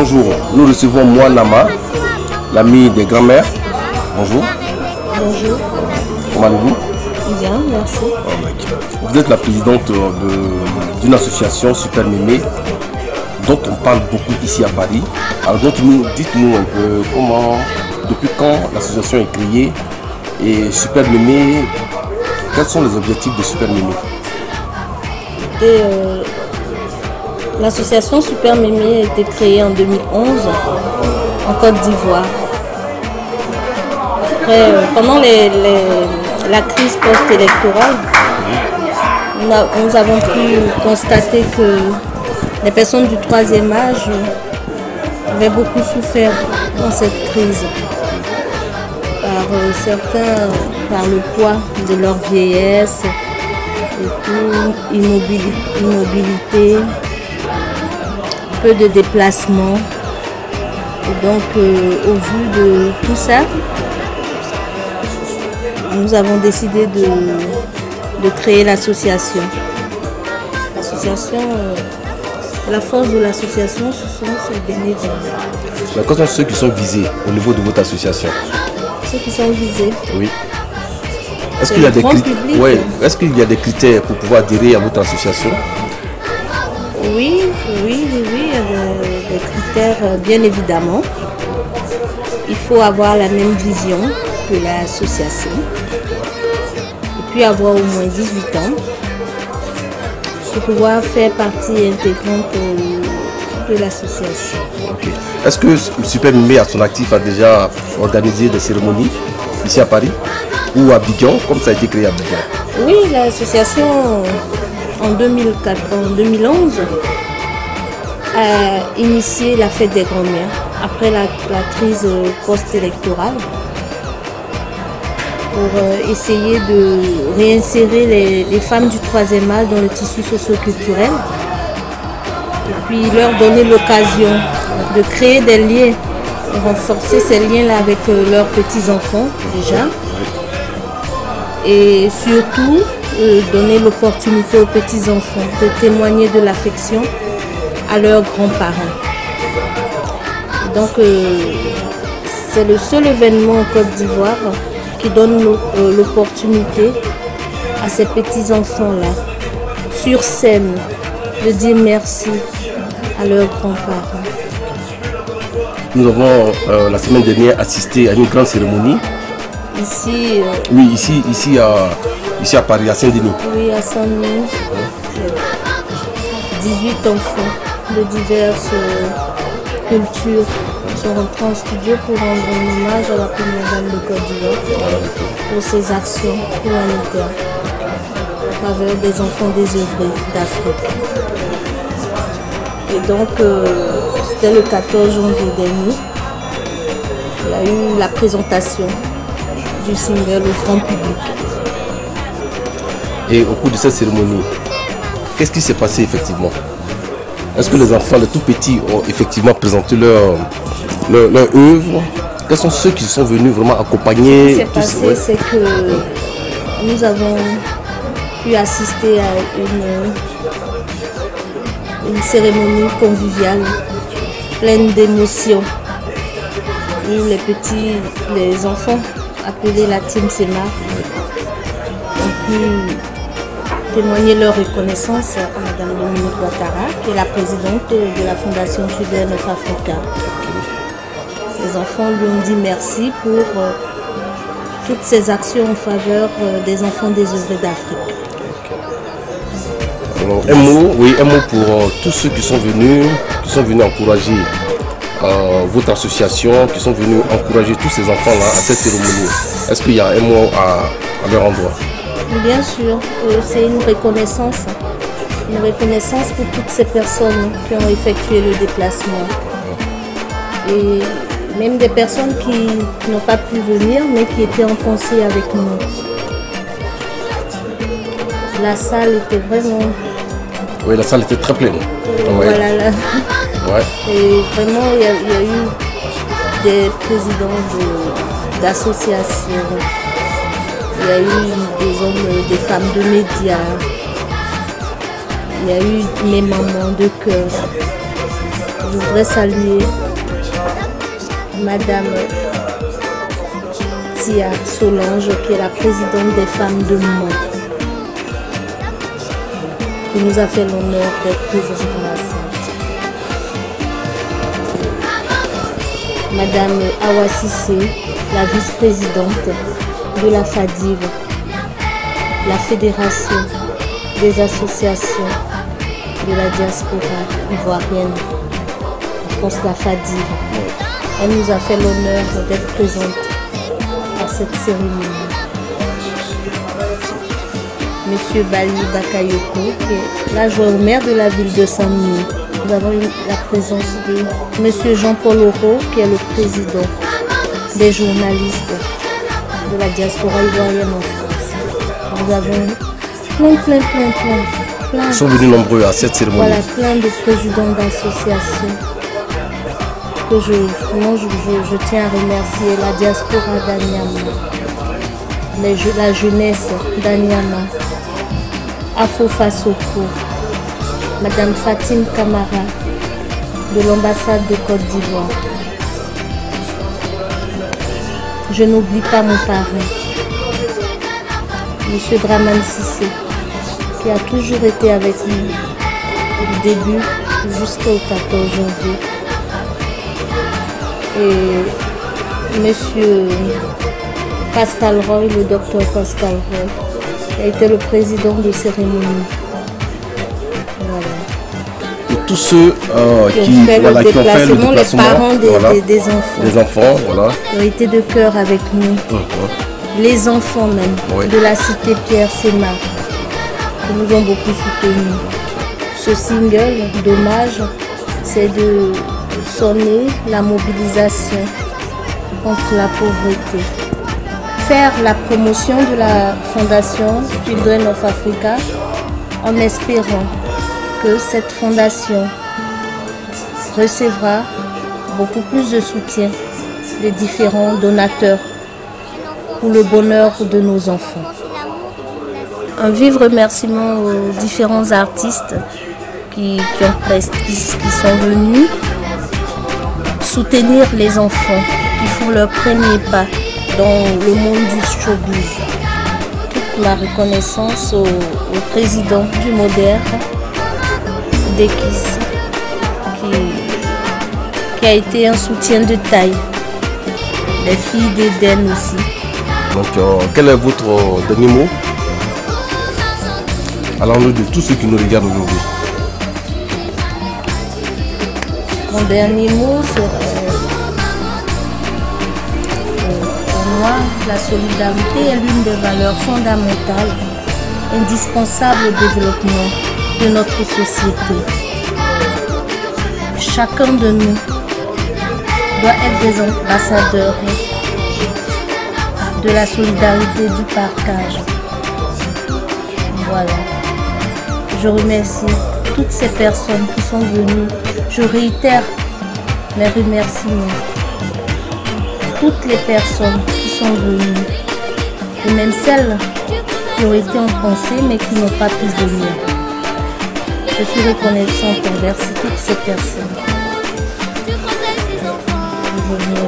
bonjour. Nous recevons moi, Nama, l'ami des grands-mères. Bonjour. Bonjour. Comment allez-vous? Bien, merci. Vous êtes la présidente d'une association Super Mémé dont on parle beaucoup ici à Paris. Alors dites-nous un peu depuis quand l'association est créée et Super Mémé, quels sont les objectifs de Super Mémé? L'association Super Mémé a été créée en 2011 en Côte d'Ivoire. Pendant la crise post-électorale, nous avons pu constater que les personnes du troisième âge avaient beaucoup souffert dans cette crise. Certains par le poids de leur vieillesse, et tout, immobilité, peu de déplacement. Et donc, au vu de tout ça, nous avons décidé de créer l'association. L'association, la force de l'association, ce sont ses bénévoles. Mais quels sont ceux qui sont visés au niveau de votre association? Ceux qui sont visés. Oui. Est-ce qu'il y a des critères? Oui. Est-ce qu'il y a des critères pour pouvoir adhérer à votre association? Oui, il y a des critères, bien évidemment. Il faut avoir la même vision que l'association. Et puis avoir au moins 18 ans pour pouvoir faire partie intégrante de l'association. Okay. Est-ce que Super Mémé à son actif a déjà organisé des cérémonies ici à Paris ou à Abidjan, comme ça a été créé à Abidjan? Oui, l'association en 2011 a initié la fête des grands-mères après la crise post-électorale pour essayer de réinsérer les femmes du troisième âge dans le tissu socio-culturel et puis leur donner l'occasion de créer des liens, de renforcer ces liens-là avec leurs petits-enfants déjà et surtout donner l'opportunité aux petits-enfants de témoigner de l'affection à leurs grands-parents. Donc c'est le seul événement en Côte d'Ivoire qui donne l'opportunité à ces petits-enfants-là, sur scène, de dire merci à leurs grands-parents. Nous avons la semaine dernière assisté à une grande cérémonie. Ici oui, ici à Paris, à Saint-Denis. Oui, à Saint-Denis. 18 enfants de diverses cultures sont rentrés en studio pour rendre un hommage à la première dame de Côte d'Ivoire pour ses actions humanitaires en faveur des enfants désœuvrés d'Afrique. Et donc, c'était le 14 janvier dernier. Il y a eu la présentation du single au grand public. Et au cours de cette cérémonie, qu'est-ce qui s'est passé effectivement? Est-ce que les enfants, les tout petits, ont effectivement présenté leur œuvre? Quels sont ceux qui sont venus vraiment accompagner? Ce qui s'est passé, c'est que nous avons pu assister à une cérémonie conviviale, pleine d'émotions, où les enfants appelés la Team Sema ont pu témoigner leur reconnaissance à Mme Dominique Ouattara, qui est la présidente de la Fondation Children of Africa. Les enfants lui ont dit merci pour toutes ces actions en faveur des enfants désœuvrés d'Afrique. Alors, un mot pour tous ceux qui sont venus encourager votre association, qui sont venus encourager tous ces enfants-là à cette cérémonie. Est-ce qu'il y a un mot à leur endroit? Bien sûr, c'est une reconnaissance pour toutes ces personnes qui ont effectué le déplacement. Et même des personnes qui n'ont pas pu venir, mais qui étaient en pensée avec nous. La salle était vraiment... Oui, la salle était très pleine. Voilà. Ouais. Et vraiment, il y a eu des présidents d'associations. Il y a eu des hommes, des femmes de médias. Il y a eu mes mamans de cœur. Je voudrais saluer Madame Tia Solange, qui est la présidente des femmes de Mont, qui nous a fait l'honneur d'être présente à la salle. Madame Awa Sissé, la vice-présidente de la FADIV, la Fédération des associations de la diaspora ivoirienne, je pense la FADIV. Elle nous a fait l'honneur d'être présente à cette cérémonie. Monsieur Bali Bakayoko, qui est l'adjoint au maire de la ville de Saint-Denis. Nous avons eu la présence de Monsieur Jean-Paul Auro, qui est le président des journalistes de la diaspora ivoirienne en France. Nous avons plein. Ils sont venus nombreux à cette cérémonie. Voilà, plein de présidents d'associations que je tiens à remercier. La diaspora d'Anyama, la jeunesse d'Anyama, Afofa Soko, Madame Fatime Camara de l'ambassade de Côte d'Ivoire. Je n'oublie pas mon parrain, Monsieur Draman Sissé, qui a toujours été avec nous du début jusqu'au 14 janvier. Et Monsieur Pascal Roy, le docteur Pascal Roy, qui a été le président de cérémonie. Voilà. Et tous ceux qui ont fait le déplacement, les parents des enfants. Des enfants, voilà. Qui ont été de cœur avec nous. Les enfants même, de la cité Pierre Sémar, qui nous ont beaucoup soutenus. Ce single, Dommage, c'est de sonner la mobilisation contre la pauvreté. Faire la promotion de la fondation Children of Africa en espérant que cette fondation recevra beaucoup plus de soutien des différents donateurs pour le bonheur de nos enfants. Un vif remerciement aux différents artistes qui sont venus soutenir les enfants qui font leur premier pas dans le monde du showbiz. Toute ma reconnaissance au président du Moderne, Dekis, qui a été un soutien de taille. Les filles d'Éden aussi. Donc, quel est votre dernier mot à l'endroit de tous ceux qui nous regardent aujourd'hui? Mon dernier mot serait pour moi, la solidarité est l'une des valeurs fondamentales, indispensables au développement de notre société. Chacun de nous doit être des ambassadeurs de la solidarité, du partage. Voilà. Je remercie toutes ces personnes qui sont venues. Je réitère mes remerciements. Toutes les personnes qui sont venues. Et même celles qui ont été en pensée mais qui n'ont pas pu venir. Je suis reconnaissante envers toutes ces personnes. Je vous remercie.